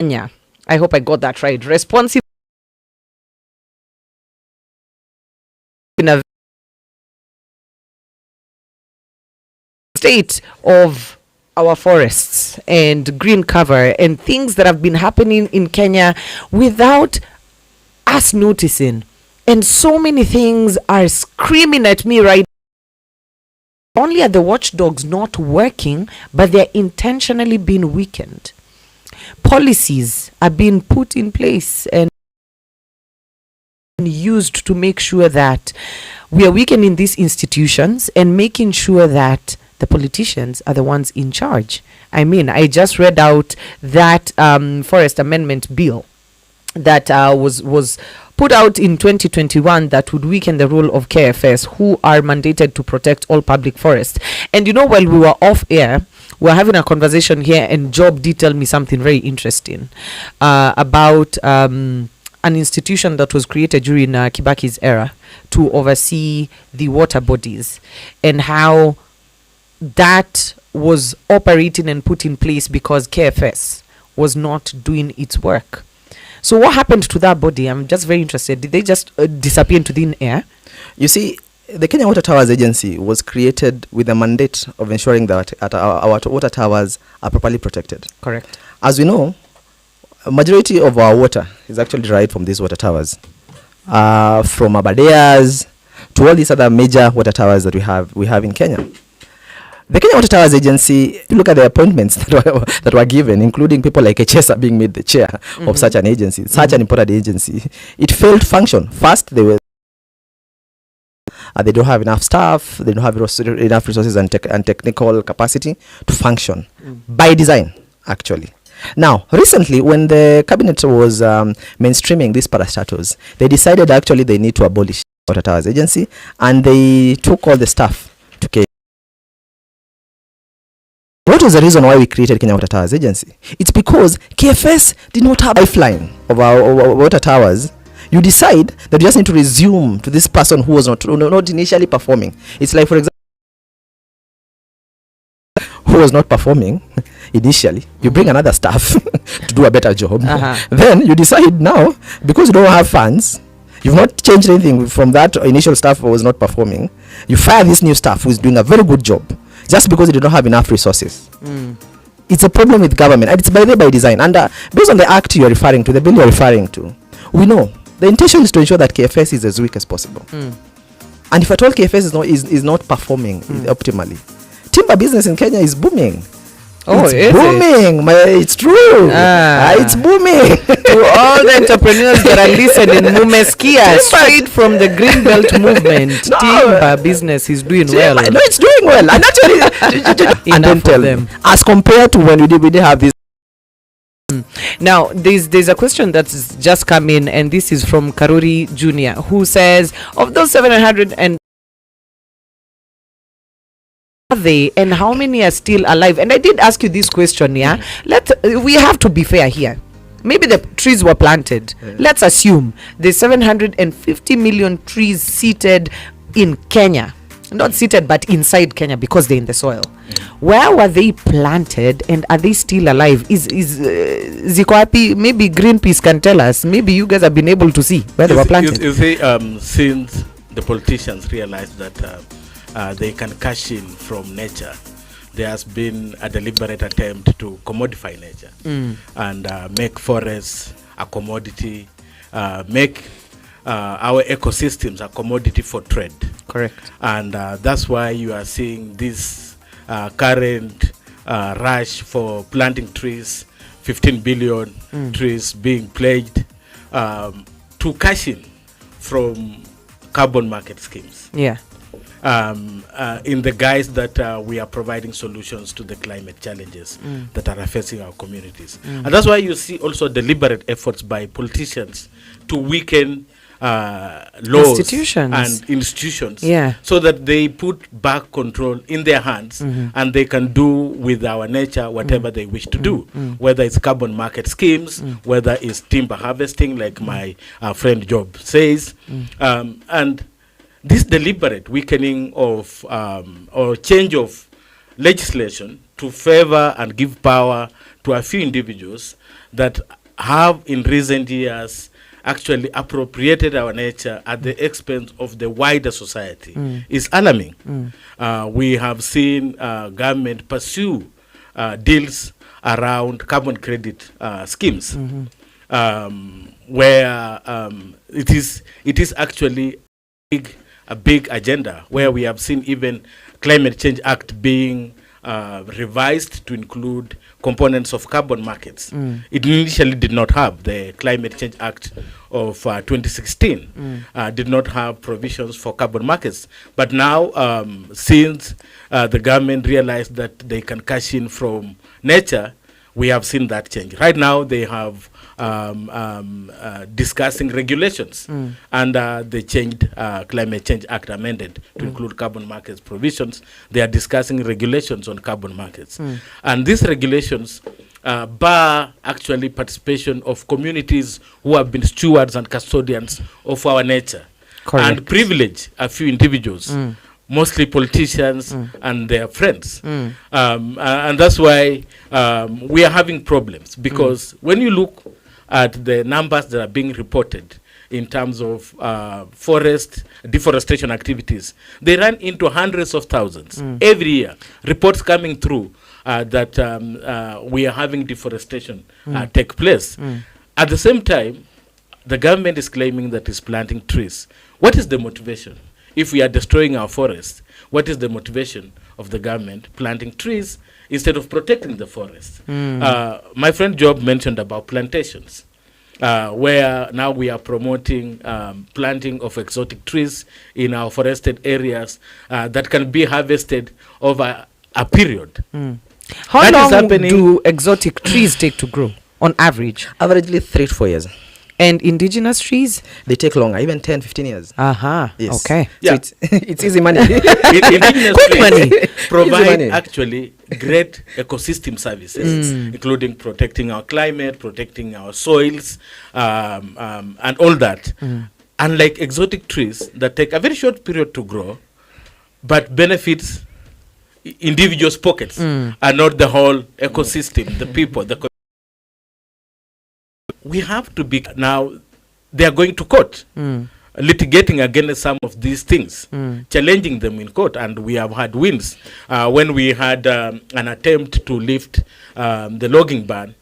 Kenya. I hope I got that right. Responsible in a state of our forests and green cover and things that have been happening in Kenya without us noticing. And so many things are screaming at me right now. Only are the watchdogs not working, but they're intentionally being weakened. Policies are being put in place and used to make sure that we are weakening these institutions and making sure that the politicians are the ones in charge. I mean, I just read out that forest amendment bill that was put out in 2021 that would weaken the role of KFS, who are mandated to protect all public forests. And you know, while we were off air, we were having a conversation here, and Job did tell me something very interesting about an institution that was created during Kibaki's era to oversee the water bodies, and how that was operating and put in place because KFS was not doing its work. So what happened to that body? I'm just very interested. Did they just disappear into thin air? You see, the Kenya Water Towers Agency was created with the mandate of ensuring that our water towers are properly protected. Correct. As we know, a majority of our water is actually derived from these water towers, from Abadeas to all these other major water towers that we have in Kenya. The Kenya Water Towers Agency, if you look at the appointments that were given, including people like Echesa being made the chair of such an agency, such an important agency, it failed to function. First, they don't have enough staff, they don't have enough resources and technical capacity to function by design, actually. Now, recently, when the cabinet was mainstreaming these parastatals, they decided actually they need to abolish the Water Towers Agency, and they took all the staff to Kenya. What was the reason why we created Kenya Water Towers Agency? It's because KFS did not have a lifeline of our water towers. You decide that you just need to resume to this person who was not initially performing. It's like, for example, who was not performing initially, you bring another staff to do a better job. Then you decide now, because you don't have funds, you've not changed anything from that initial staff who was not performing, you fire this new staff who is doing a very good job just because they don't have enough resources. It's a problem with government, and it's by design. And based on the act you're referring to, the bill you're referring to, we know the intention is to ensure that KFS is as weak as possible. And if at all KFS is not performing optimally, timber business in Kenya is booming. It's booming. It's true. It's booming. To all the entrepreneurs that are listening, Mumeskia, straight from the Greenbelt movement, timber business is doing well. No, it's doing well. And actually, and don't tell them, as compared to when we didn't have this. Now, there's a question that's just come in, and this is from Karuri Jr., who says, of those 700 and they, and how many are still alive? And I did ask you this question, yeah. We have to be fair here. Maybe the trees were planted. Let's assume there's 750 million trees seated in Kenya. Not seated, but inside Kenya, because they're in the soil. Where were they planted, and are they still alive? Is Zikoapi, maybe Greenpeace can tell us. Maybe you guys have been able to see where they were planted. You see, since the politicians realized that they can cash in from nature, there has been a deliberate attempt to commodify nature and make forests a commodity, make our ecosystems a commodity for trade. Correct. And that's why you are seeing this current rush for planting trees, 15 billion trees being pledged to cash in from carbon market schemes. Yeah. In the guise that we are providing solutions to the climate challenges that are facing our communities. And that's why you see also deliberate efforts by politicians to weaken laws and institutions, so that they put back control in their hands and they can do with our nature whatever they wish to do, whether it's carbon market schemes, whether it's timber harvesting, like my friend Job says, and this deliberate weakening of or change of legislation to favor and give power to a few individuals that have in recent years actually appropriated our nature at the expense of the wider society is alarming. We have seen government pursue deals around carbon credit schemes, where it is actually a big agenda, where we have seen even Climate Change Act being revised to include components of carbon markets. It initially did not have. The Climate Change Act of 2016 did not have provisions for carbon markets. But now, since the government realized that they can cash in from nature, we have seen that change. Right now, they have discussing regulations, and they changed Climate Change Act amended to include carbon markets provisions. They are discussing regulations on carbon markets, and these regulations bar actually participation of communities who have been stewards and custodians of our nature. Correct. And privilege a few individuals, mostly politicians and their friends. And that's why we are having problems, because when you look at the numbers that are being reported in terms of forest deforestation activities, they run into hundreds of thousands every year. Reports coming through that we are having deforestation take place. At the same time, the government is claiming that it's planting trees. What is the motivation? If we are destroying our forests, what is the motivation of the government planting trees instead of protecting the forest? My friend Job mentioned about plantations, where now we are promoting planting of exotic trees in our forested areas that can be harvested over a period. How long do exotic trees take to grow on average? Averagely 3 to 4 years. And indigenous trees? They take longer, even 10, 15 years. Yes. Okay. Yeah. So it's easy money. Indigenous trees money. provide actually great ecosystem services, including protecting our climate, protecting our soils, and all that. Unlike exotic trees that take a very short period to grow, but benefits individuals' pockets and not the whole ecosystem, the people, we have to be now, they are going to court, litigating against some of these things, challenging them in court, and we have had wins. When we had an attempt to lift the logging ban,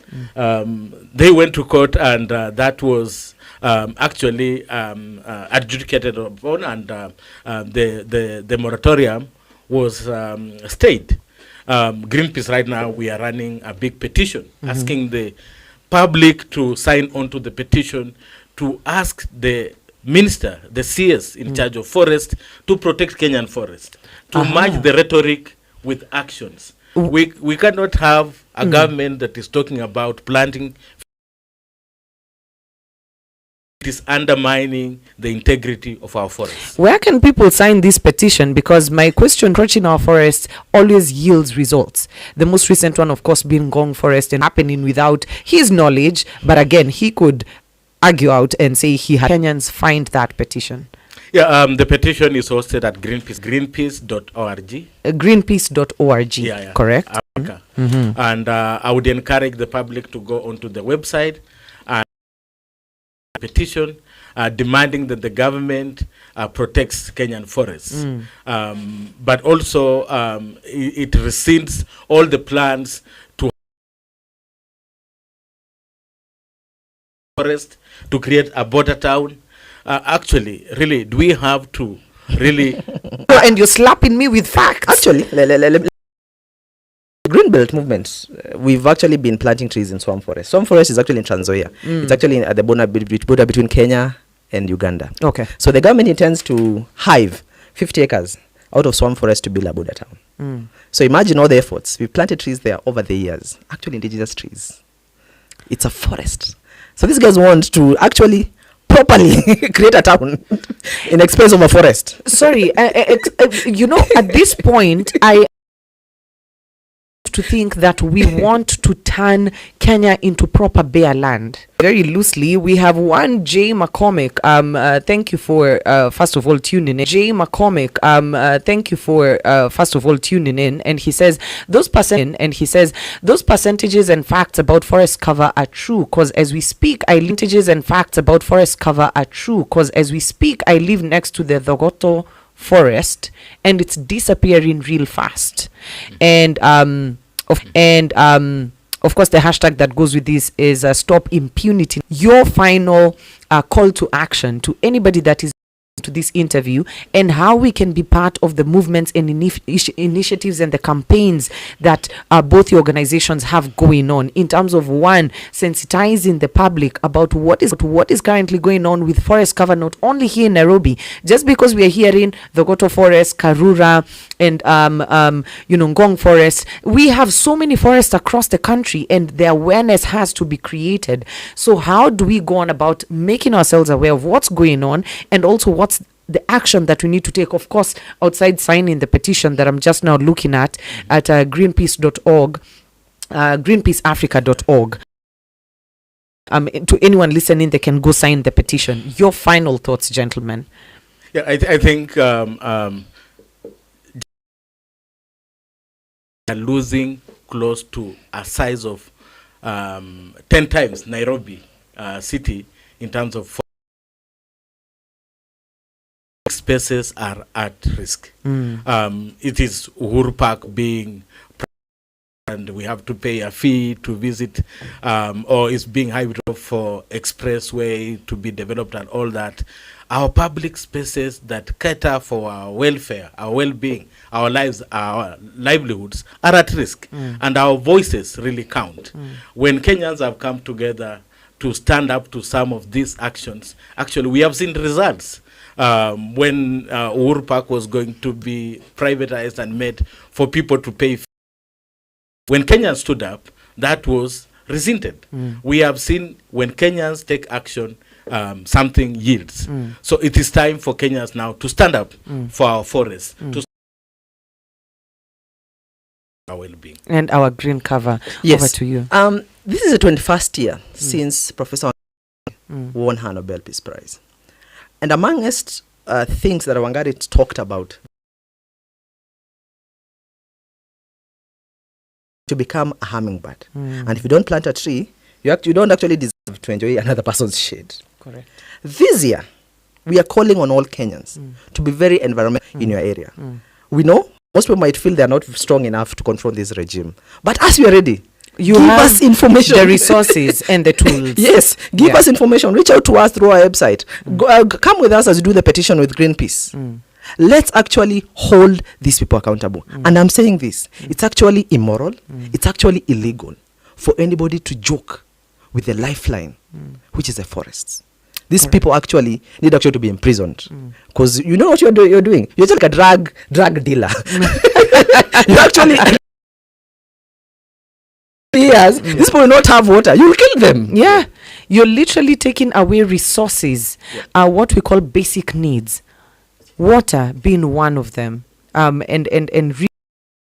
they went to court, and that was actually adjudicated upon, and the moratorium was stayed. Greenpeace right now, we are running a big petition asking the public to sign on to the petition to ask the minister, the CS in charge of forest, to protect Kenyan forest, to match the rhetoric with actions. We cannot have a government that is talking about planting. It is undermining the integrity of our forests. Where can people sign this petition? Because my question, approaching our forests always yields results. The most recent one, of course, being Ngong Forest, and happening without his knowledge. But again, he could argue out and say he had Kenyans find that petition. Yeah, the petition is hosted at Greenpeace, greenpeace.org. Greenpeace.org, yeah. Correct? Africa. And I would encourage the public to go onto the website and petition demanding that the government protects Kenyan forests. But also it rescinds all the plans to forest to create a border town. Actually, really, do we have to really... And you're slapping me with facts. Actually, Greenbelt movement, we've actually been planting trees in Swamp Forest. Swamp Forest is actually in Trans Nzoia. It's actually at the border between Kenya and Uganda. Okay. So the government intends to hive 50 acres out of Swamp Forest to build a border town. So imagine all the efforts. We've planted trees there over the years, actually indigenous trees. It's a forest. So these guys want to actually properly create a town in expense of a forest. Sorry, at this point, I to to think that we want to turn Kenya into proper bare land. Very loosely, we have one Jay McCormick. Thank you for first of all tuning in. Jay McCormick. Thank you for first of all tuning in. And he says those percentages and facts about forest cover are true. Cause as we speak, I live next to the Thogoto forest, and it's disappearing real fast. And of course, the hashtag that goes with this is stop impunity. Your final call to action to anybody that is to this interview, and how we can be part of the movements and initiatives and the campaigns that both the organizations have going on, in terms of, one, sensitizing the public about what is currently going on with forest cover, not only here in Nairobi. Just because we are hearing the Goto Forest, Karura, and Ngong Forest, we have so many forests across the country, and the awareness has to be created. So how do we go on about making ourselves aware of what's going on, and also what's the action that we need to take, of course, outside signing the petition that I'm just now looking at greenpeace.org, greenpeaceafrica.org. To anyone listening, they can go sign the petition. Your final thoughts, gentlemen. Yeah, I think losing close to a size of 10 times Nairobi city in terms of spaces are at risk. It is Uhuru Park being, and we have to pay a fee to visit, or it's being hyped up for expressway to be developed and all that. Our public spaces that cater for our welfare, our well-being, our lives, our livelihoods are at risk, and our voices really count. When Kenyans have come together to stand up to some of these actions, actually we have seen results. When Uhuru Park was going to be privatized and made for people to pay, when Kenyans stood up, that was rescinded. We have seen when Kenyans take action, something yields. So it is time for Kenyans now to stand up for our forests, to our well-being. And our green cover. Yes. Over to you. This is the 21st year since Professor won her Nobel Peace Prize. And amongst things that Wangari talked about, to become a hummingbird. And if you don't plant a tree, you don't actually deserve to enjoy another person's shade. Correct. This year, we are calling on all Kenyans to be very environmental in your area. We know most people might feel they are not strong enough to confront this regime. But as we are ready, give us information. The resources and the tools. Yes, give us information. Reach out to us through our website. Come with us as we do the petition with Greenpeace. Let's actually hold these people accountable. And I'm saying this, it's actually immoral, it's actually illegal for anybody to joke with the lifeline, which is the forests. These people actually need to be imprisoned, because you know what you're doing. You're just like a drug dealer. You actually years, these people will not have water. You will kill them. Yeah, you're literally taking away resources, what we call basic needs. Water being one of them, and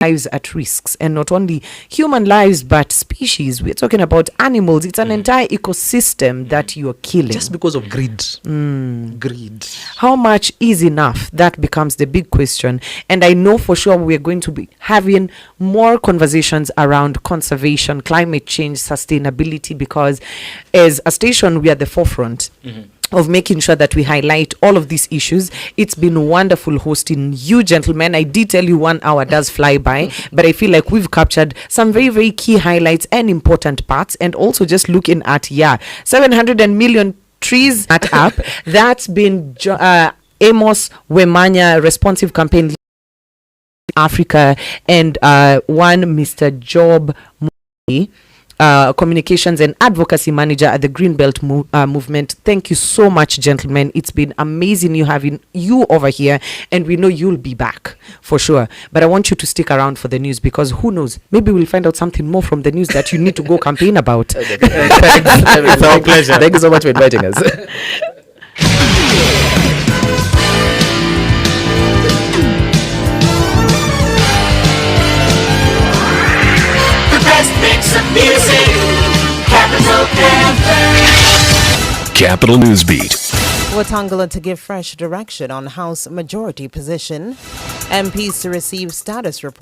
lives at risks, and not only human lives but species. We're talking about animals. It's an entire ecosystem that you're killing just because of greed. Greed. How much is enough? That becomes the big question. And I know for sure we're going to be having more conversations around conservation, climate change, sustainability, because as a station we are at the forefront of making sure that we highlight all of these issues. It's been wonderful hosting you, gentlemen. I did tell you 1 hour does fly by, but I feel like we've captured some very, very key highlights and important parts, and also just looking at 700 million trees at up. That's been Amos Wemanya, responsive campaign Africa, and one Mr. Job Mui, communications and advocacy manager at the Greenbelt movement. Thank you so much, gentlemen. It's been amazing having you over here, and we know you'll be back for sure. But I want you to stick around for the news, because who knows, maybe we'll find out something more from the news that you need to go campaign about. It's our pleasure. Thank you so much for inviting us. Capital News Beat. Wetangula to give fresh direction on House majority position. MPs to receive status report.